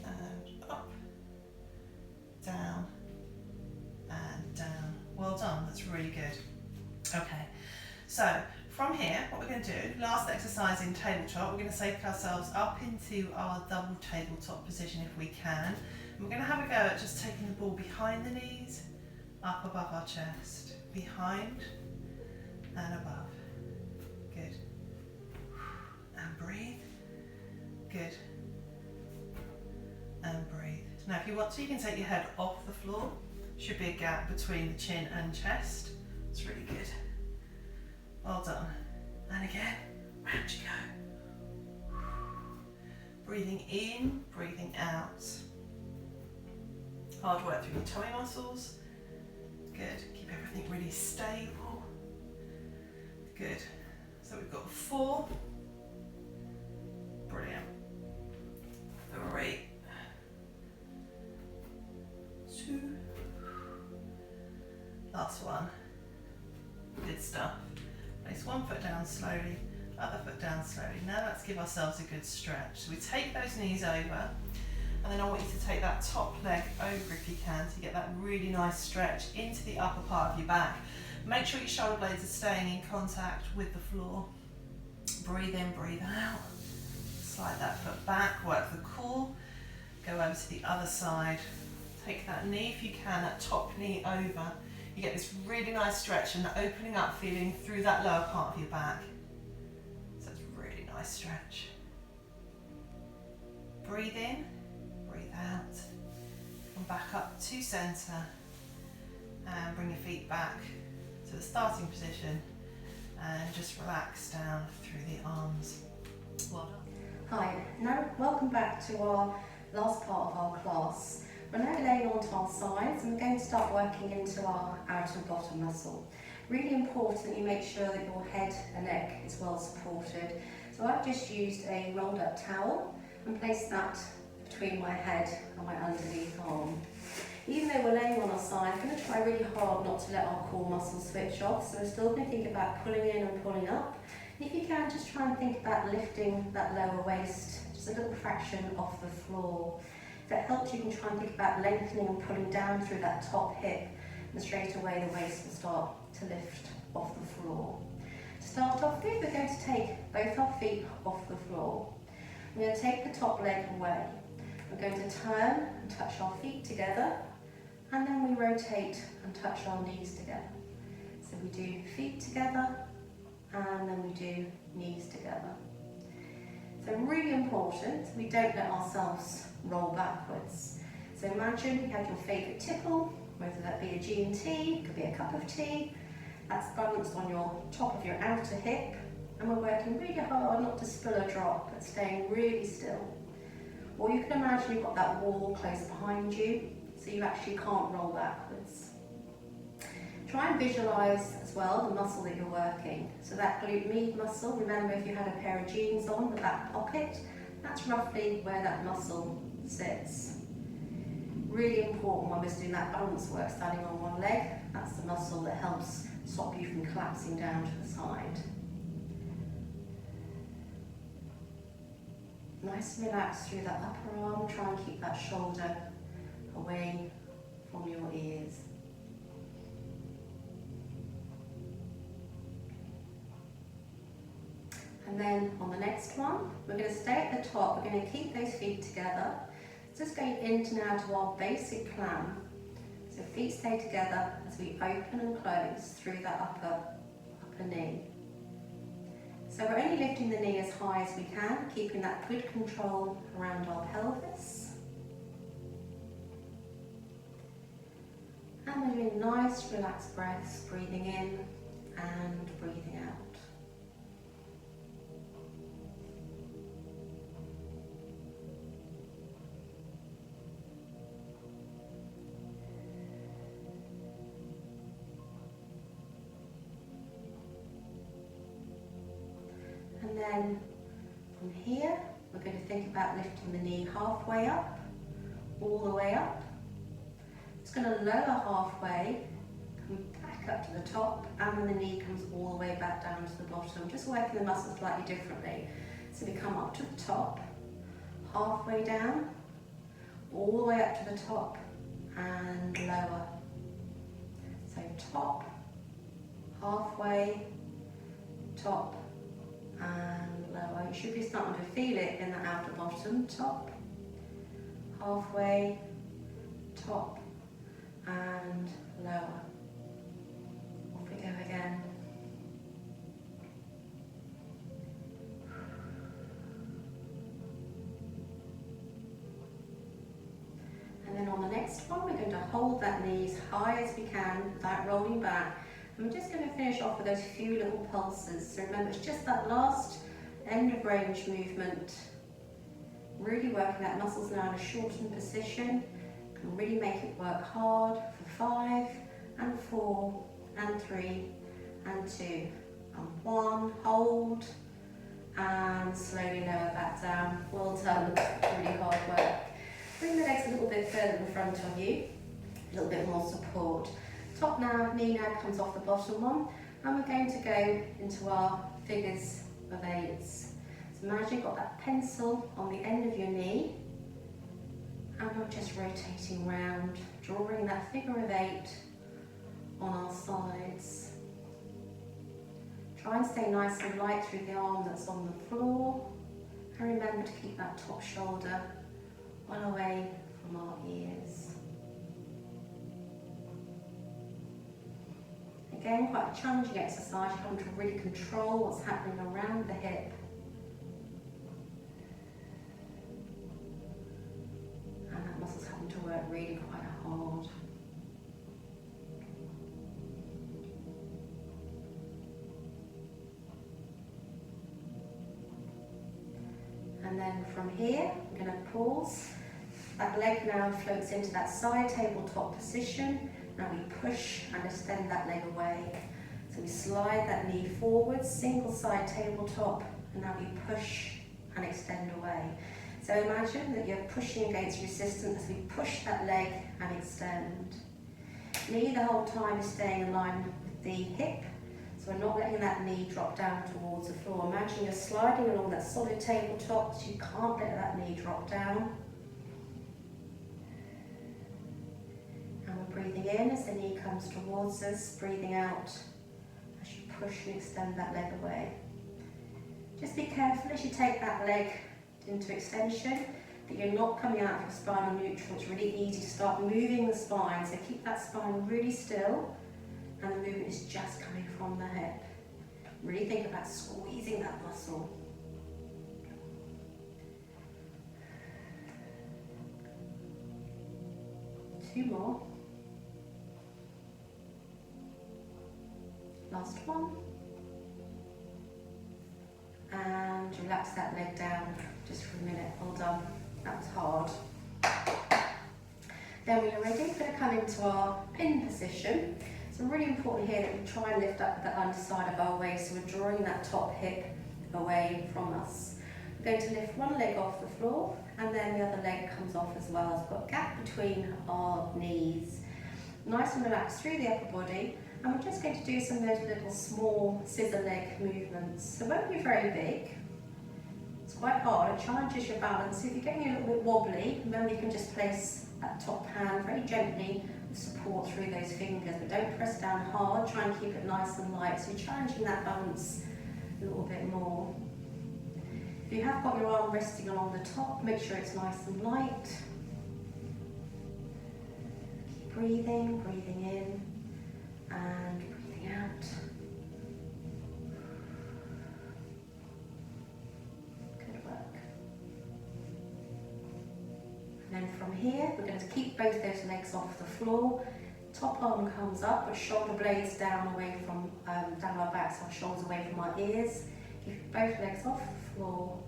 [SPEAKER 2] and up. Down and down. Well done. That's really good. Okay. So from here, what we're going to do, last exercise in tabletop, we're going to take ourselves up into our double tabletop position if we can. And we're going to have a go at just taking the ball behind the knees, up above our chest, behind and above. Good. And breathe. Good. And breathe. Now if you want to, you can take your head off the floor. Should be a gap between the chin and chest. It's really good. Well done. And again, round you go. Breathing in, breathing out. Hard work through your tummy muscles. Good. Keep everything really stable. Good. So we've got 4. Brilliant. 3. 2. Last one. Good stuff. Place one foot down slowly, other foot down slowly. Now let's give ourselves a good stretch. So we take those knees over, and then I want you to take that top leg over if you can to get that really nice stretch into the upper part of your back. Make sure your shoulder blades are staying in contact with the floor. Breathe in, breathe out. Slide that foot back, work the core. Go over to the other side. Take that knee if you can, that top knee over. You get this really nice stretch and the opening up feeling through that lower part of your back. So it's a really nice stretch. Breathe in, breathe out. Come back up to centre and bring your feet back to the starting position and just relax down through the arms. Well done.
[SPEAKER 1] Hi, now welcome back to our last part of our class. We're now laying onto our sides and we're going to start working into our outer and bottom muscle. Really important that you make sure that your head and neck is well supported. So I've just used a rolled up towel and placed that between my head and my underneath arm. Even though we're laying on our side, I'm going to try really hard not to let our core muscles switch off. So we're still going to think about pulling in and pulling up. And if you can, just try and think about lifting that lower waist just a little fraction off the floor. If it helps, you can try and think about lengthening and pulling down through that top hip, and straight away the waist will start to lift off the floor. To start off with, we're going to take both our feet off the floor. We're going to take the top leg away. We're going to turn and touch our feet together, and then we rotate and touch our knees together. So we do feet together, and then we do knees together. So really important, we don't let ourselves roll backwards. So imagine you have your favourite tipple, whether that be a G&T, it could be a cup of tea, That's balanced on your top of your outer hip, and we're working really hard not to spill or drop, but staying really still. Or you can imagine you've got that wall close behind you, so you actually can't roll backwards. Try and visualise as well the muscle that you're working. So that glute med muscle, remember if you had a pair of jeans on with that pocket, that's roughly where that muscle sits. Really important when we're doing that balance work, standing on one leg. That's the muscle that helps stop you from collapsing down to the side. Nice and relaxed through that upper arm. Try and keep that shoulder away from your ears. And then on the next one, we're going to stay at the top. We're going to keep those feet together. Just going into now to our basic plan. So feet stay together as we open and close through that upper knee. So we're only lifting the knee as high as we can, keeping that good control around our pelvis. And we're doing nice relaxed breaths, breathing in and breathing out. And then from here, we're going to think about lifting the knee halfway up, all the way up. It's going to lower halfway, come back up to the top, and then the knee comes all the way back down to the bottom. Just working the muscles slightly differently. So we come up to the top, halfway down, all the way up to the top, and lower. So top, halfway, top, and lower. You should be starting to feel it in the outer bottom. Top, halfway, top, and lower. Off we go again. And then on the next one, we're going to hold that knee as high as we can without rolling back. And we're just going to finish off with those few little pulses. So remember, it's just that last end of range movement. Really working that muscles now in a shortened position. And really make it work hard for 5 and 4 and 3 and 2 and 1. Hold and slowly lower back down. Well done. Really hard work. Bring the legs a little bit further in front of you. A little bit more support. Top now, knee now comes off the bottom one, and we're going to go into our figures of 8s. So imagine you've got that pencil on the end of your knee, and we're just rotating round, drawing that figure of 8 on our sides. Try and stay nice and light through the arm that's on the floor, and remember to keep that top shoulder well away from our ears. Again, quite a challenging exercise. You're having to really control what's happening around the hip. And that muscle's having to work really quite hard. And then from here, we're going to pause. That leg now floats into that side tabletop position. Now we push and extend that leg away. So we slide that knee forward, single side tabletop, and now we push and extend away. So imagine that you're pushing against resistance as we push that leg and extend. Knee the whole time is staying in line with the hip, so we're not letting that knee drop down towards the floor. Imagine you're sliding along that solid tabletop, so you can't let that knee drop down. And we're breathing in as the knee comes towards us, breathing out as you push and extend that leg away. Just be careful as you take that leg into extension that you're not coming out of your spinal neutral. It's really easy to start moving the spine, so keep that spine really still, and the movement is just coming from the hip. Really think about squeezing that muscle. Two more. Last one. And relax that leg down just for a minute. Well done. That was hard. Then when you're ready, we're going to come into our pin position. So really important here that we try and lift up the underside of our waist, so we're drawing that top hip away from us. We're going to lift one leg off the floor, and then the other leg comes off as well. So we've got a gap between our knees. Nice and relaxed through the upper body, and we're just going to do some of those little small scissor leg movements. So it won't be very big. It's quite hard, it challenges your balance. If you're getting a little bit wobbly, remember you can just place that top hand very gently with support through those fingers, but don't press down hard, try and keep it nice and light, so you're challenging that balance a little bit more. If you have got your arm resting along the top, make sure it's nice and light. Keep breathing, breathing in and breathing out. Good work. And then from here, we're going to keep both those legs off the floor. Top arm comes up, but shoulder blades down away from, down our backs, our shoulders away from our ears. Keep both legs off the floor.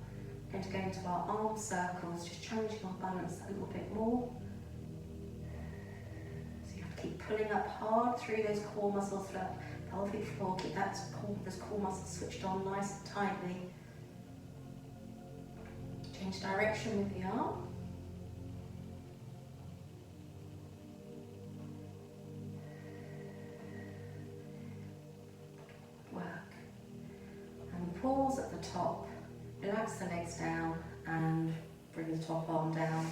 [SPEAKER 1] We're going to go into our arm circles, just challenging our balance a little bit more. So you have to keep pulling up hard through those core muscles, through that pelvic floor. Keep those core muscles switched on nice and tightly. Change direction with the arm. Pause at the top, relax the legs down and bring the top arm down.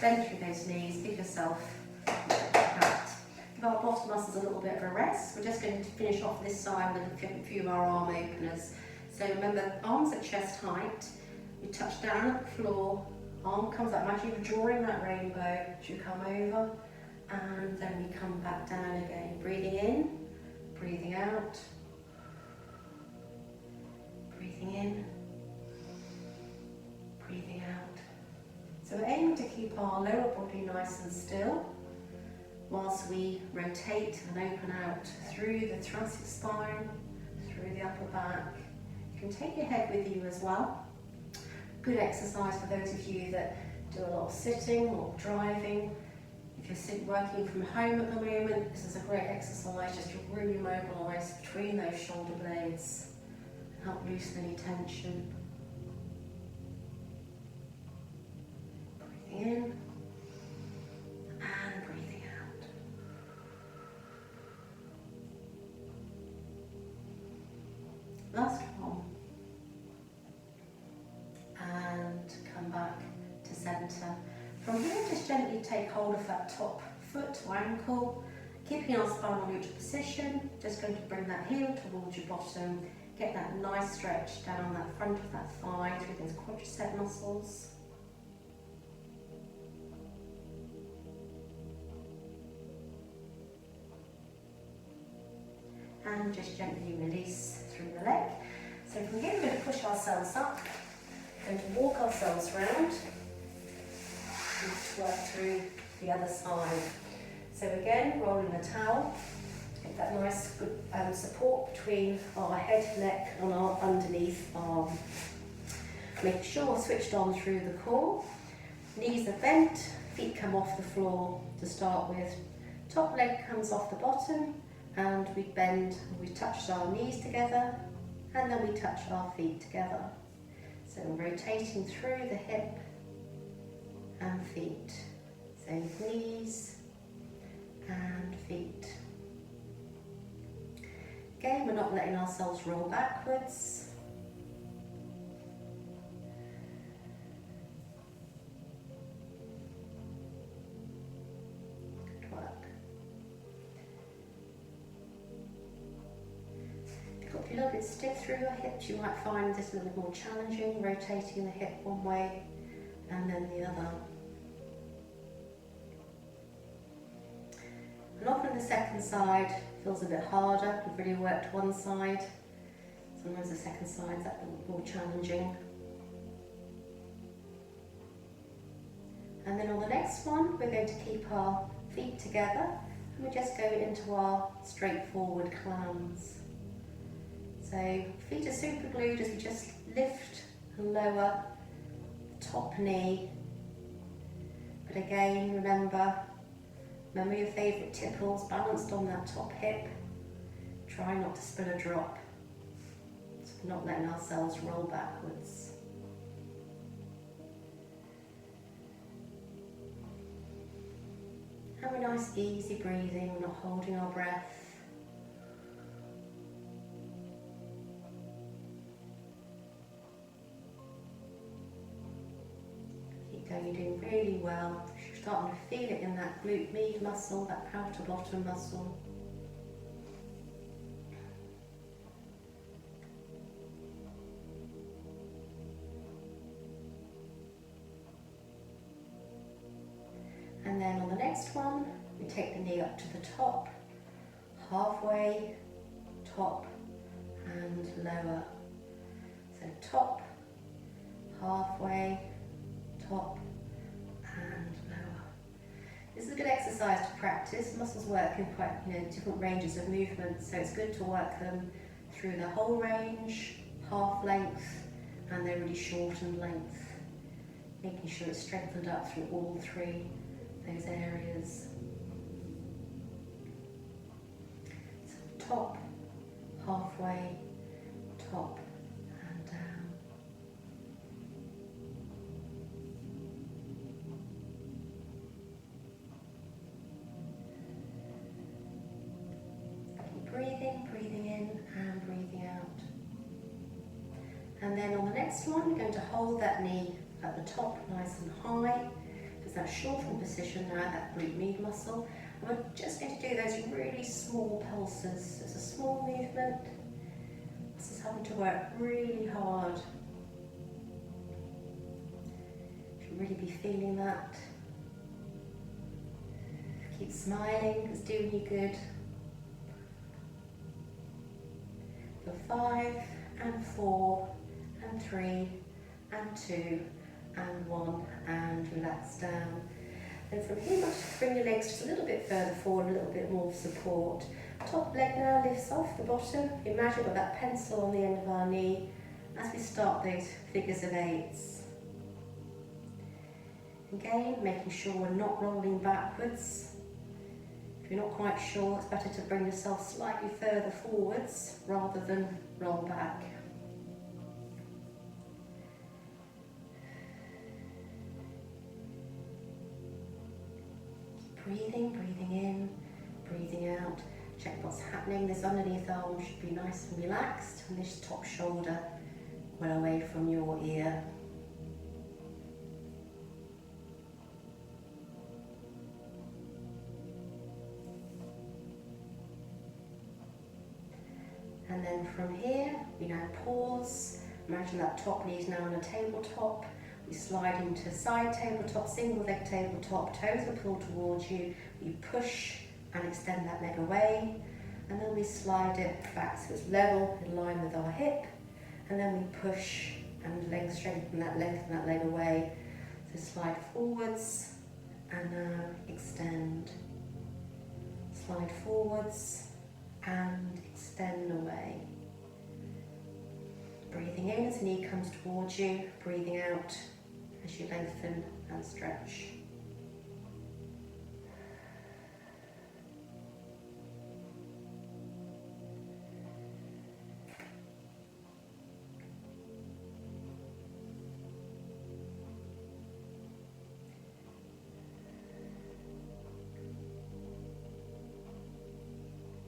[SPEAKER 1] Bend through those knees, give yourself that. Give our bottom muscles a little bit of a rest. We're just going to finish off this side with a few of our arm openers. So remember, arms at chest height, we touch down at the floor, arm comes up, imagine you're drawing that rainbow as you come over, and then we come back down again. Breathing in, breathing out. Breathing in, breathing out. So we're aiming to keep our lower body nice and still whilst we rotate and open out through the thoracic spine, through the upper back. You can take your head with you as well. Good exercise for those of you that do a lot of sitting or driving. If you're working from home at the moment, this is a great exercise just to really mobilise between those shoulder blades. Help loosen any tension. Breathing in and breathing out. Last one. And come back to centre. From here, just gently take hold of that top foot or ankle, keeping our spine on neutral position. Just going to bring that heel towards your bottom. Get that nice stretch down that front of that thigh through those quadricep muscles. And just gently release through the leg. So from here we're going to push ourselves up, going to walk ourselves round and work through the other side. So again, rolling the towel. Get that nice good support between our head, neck and our underneath arm. Make sure we're switched on through the core. Knees are bent, feet come off the floor to start with. Top leg comes off the bottom and we bend, we touch our knees together and then we touch our feet together. So rotating through the hip and feet. So knees and feet. Again, we're not letting ourselves roll backwards. Good work. If you've got a little bit stiff through your hips, you might find this a little more challenging, rotating the hip one way and then the other. And often the second side feels a bit harder. You've really worked one side. Sometimes the second side's a little more challenging. And then on the next one, we're going to keep our feet together and we just go into our straightforward clams. So feet are super glued as we just lift and lower the top knee. But again, remember your favourite tipples balanced on that top hip. Try not to spill a drop. So we're not letting ourselves roll backwards. Have a nice easy breathing, we're not holding our breath. Keep going, you're doing really well. You're starting to feel it in that glute med muscle, that outer bottom muscle. And then on the next one, we take the knee up to the top, halfway, top and lower. So top, halfway, top and lower. This is a good exercise to practice. Muscles work in quite different ranges of movement, so it's good to work them through the whole range, half length, and their really shortened length, making sure it's strengthened up through all three those areas. So top, halfway, top and down. Keep breathing in and breathing out. And then on the next one, we're going to hold that knee at the top nice and high. That shortened position now, that glute med muscle. And we're just going to do those really small pulses. It's a small movement. This is having to work really hard. You should really be feeling that. Keep smiling, it's doing you good. For 5 and 4 and 3 and 2 and 1 and relax down. And from here, just bring your legs just a little bit further forward, a little bit more support. Top leg now lifts off the bottom. Imagine we've got that pencil on the end of our knee as we start those figures of 8s. Again, making sure we're not rolling backwards. If you're not quite sure, it's better to bring yourself slightly further forwards rather than roll back. Breathing in, breathing out. Check what's happening. This underneath arm should be nice and relaxed, and this top shoulder well away from your ear. And then from here, we now pause. Imagine that top knee is now on a tabletop. We slide into side tabletop, single leg tabletop, toes are pulled towards you. We push and extend that leg away, and then we slide it back so it's level in line with our hip, and then we push and lengthen that leg away. So slide forwards and now extend. Slide forwards and extend away. Breathing in as the knee comes towards you, breathing out as you lengthen and stretch.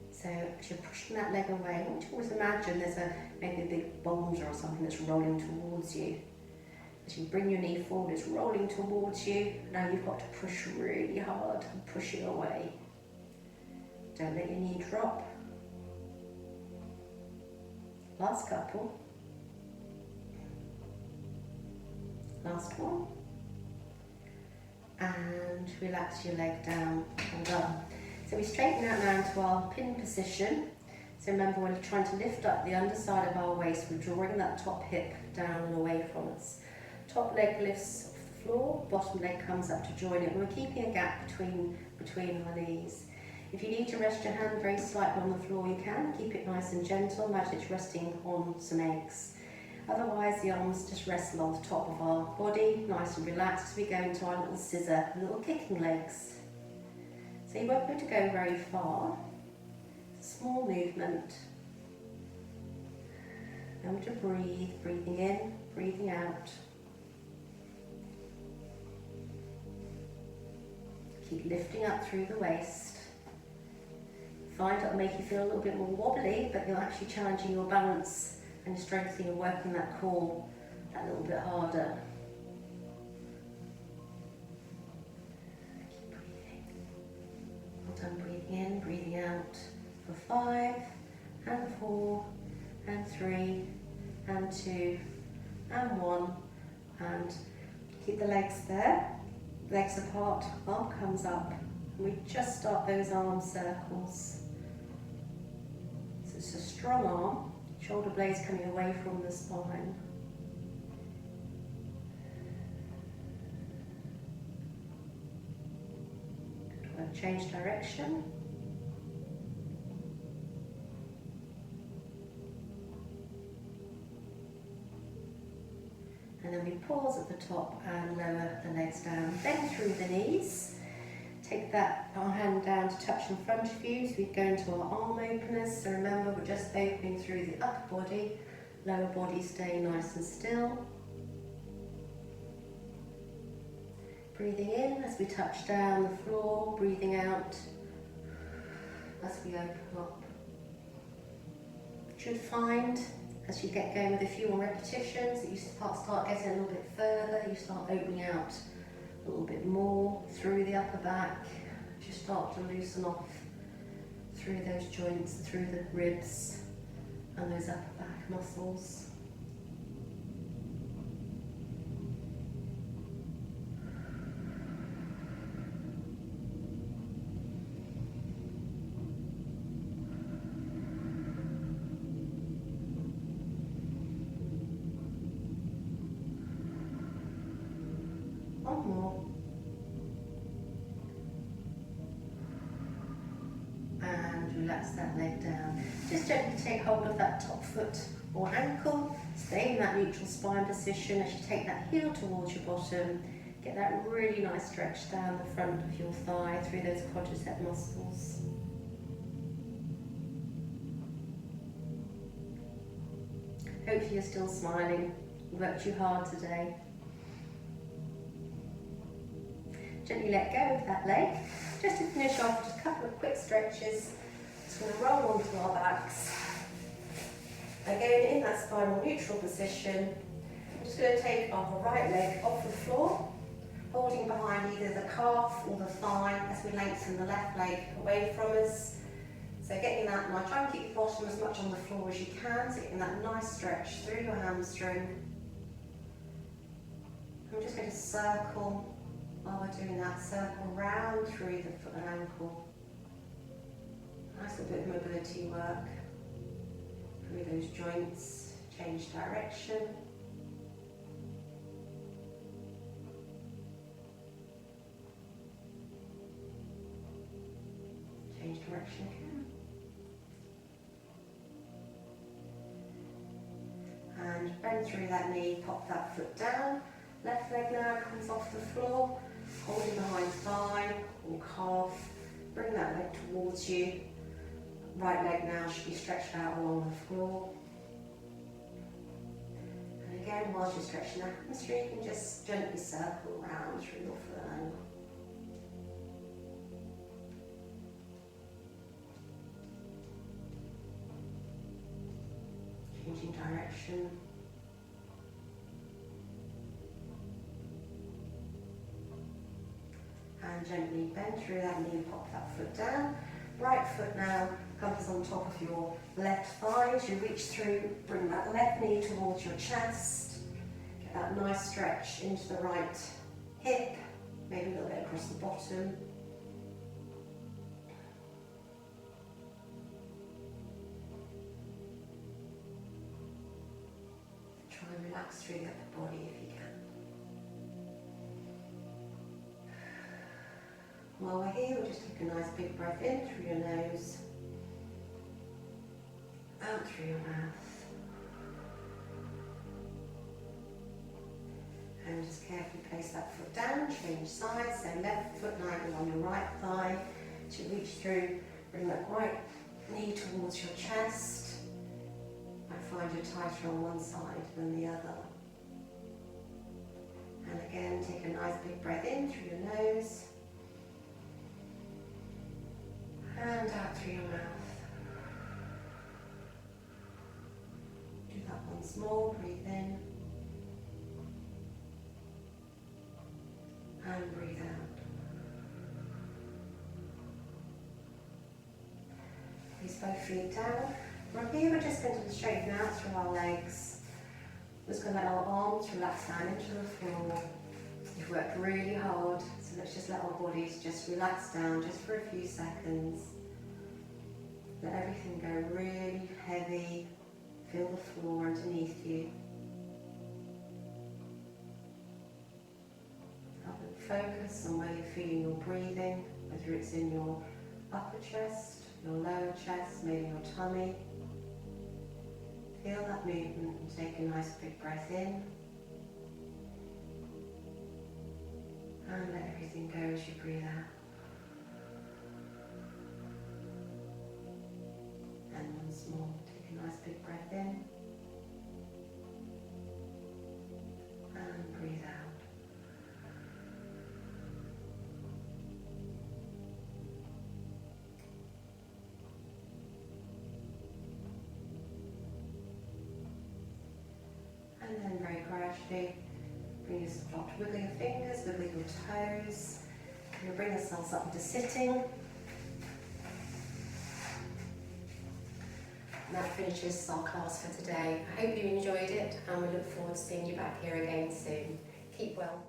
[SPEAKER 1] So as you're pushing that leg away, I want you to always imagine there's maybe a big boulder or something that's rolling towards you. As you bring your knee forward, it's rolling towards you. Now you've got to push really hard and push it away. Don't let your knee drop. Last couple. Last one. And relax your leg down and done. So we straighten out now into our pin position. So remember, we're trying to lift up the underside of our waist. We're drawing that top hip down and away from us. Top leg lifts off the floor, bottom leg comes up to join it. We're keeping a gap between our knees. If you need to rest your hand very slightly on the floor, you can. Keep it nice and gentle, imagine it's resting on some eggs. Otherwise, the arms just rest along the top of our body, nice and relaxed as we go into our little scissor and little kicking legs. So you won't be able to go very far. Small movement. Remember to breathe, breathing in, breathing out. Keep lifting up through the waist. Find it'll make you feel a little bit more wobbly, but you're actually challenging your balance and strengthening and working that core that little bit harder. Keep breathing. Well done, breathing in, breathing out for 5 and 4 and 3 and 2 and 1, and keep the legs there, legs apart, arm comes up, and we just start those arm circles. So it's a strong arm, shoulder blades coming away from the spine. Good work. Change direction. And then we pause at the top and lower the legs down. Bend through the knees. Take our hand down to touch in front of you. So we go into our arm openers. So remember, we're just opening through the upper body. Lower body staying nice and still. Breathing in as we touch down the floor. Breathing out as we open up. You should find, as you get going with a few more repetitions, that you start getting a little bit further, you start opening out a little bit more through the upper back. You start to loosen off through those joints, through the ribs and those upper back muscles. One more. And relax that leg down. Just gently take hold of that top foot or ankle. Stay in that neutral spine position as you take that heel towards your bottom. Get that really nice stretch down the front of your thigh through those quadricep muscles. Hopefully you're still smiling. You worked too hard today. Gently let go of that leg. Just to finish off, just a couple of quick stretches. Just going to roll onto our backs. Again, in that spinal neutral position, I'm just going to take our right leg off the floor, holding behind either the calf or the thigh as we lengthen the left leg away from us. So getting that, now try and keep your bottom as much on the floor as you can, so getting that nice stretch through your hamstring. I'm just going to circle. While we're doing that, circle round through the foot and ankle. Nice little bit of mobility work through those joints. Change direction. Change direction again. And bend through that knee, pop that foot down. Left leg now comes off the floor. Holding behind thigh or calf, bring that leg towards you. Right leg now should be stretched out along the floor. And again, whilst you're stretching that hamstring, you can just gently circle around through your foot and ankle. Changing direction. And gently bend through that knee and pop that foot down. Right foot now comes on top of your left thigh as you reach through, bring that left knee towards your chest. Get that nice stretch into the right hip, maybe a little bit across the bottom. Try and relax through the upper body if you can.
[SPEAKER 3] While we're here, we'll just take a nice big breath in through your nose, out through your mouth. And just carefully place that foot down, change sides, so left foot lying on your right thigh, to reach through, bring that right knee towards your chest. I find you're tighter on one side than the other. And again, take a nice big breath in through your nose, and out through your mouth. Do that once more, breathe in, and breathe out. Release both feet down. From here we're just going to straighten out through our legs. We're just going to let our arms relax down into the floor. You've worked really hard, so let's just let our bodies just relax down just for a few seconds. Let everything go really heavy. Feel the floor underneath you. Focus on where you're feeling your breathing, whether it's in your upper chest, your lower chest, maybe your tummy. Feel that movement and take a nice big breath in. And let everything go as you breathe out. And once more, take a nice big breath in. And breathe out. And then very gradually, bring yourself up to wiggle your fingers, wiggle your toes. We'll bring ourselves up into sitting. And that finishes our class for today. I hope you enjoyed it, and we look forward to seeing you back here again soon. Keep well.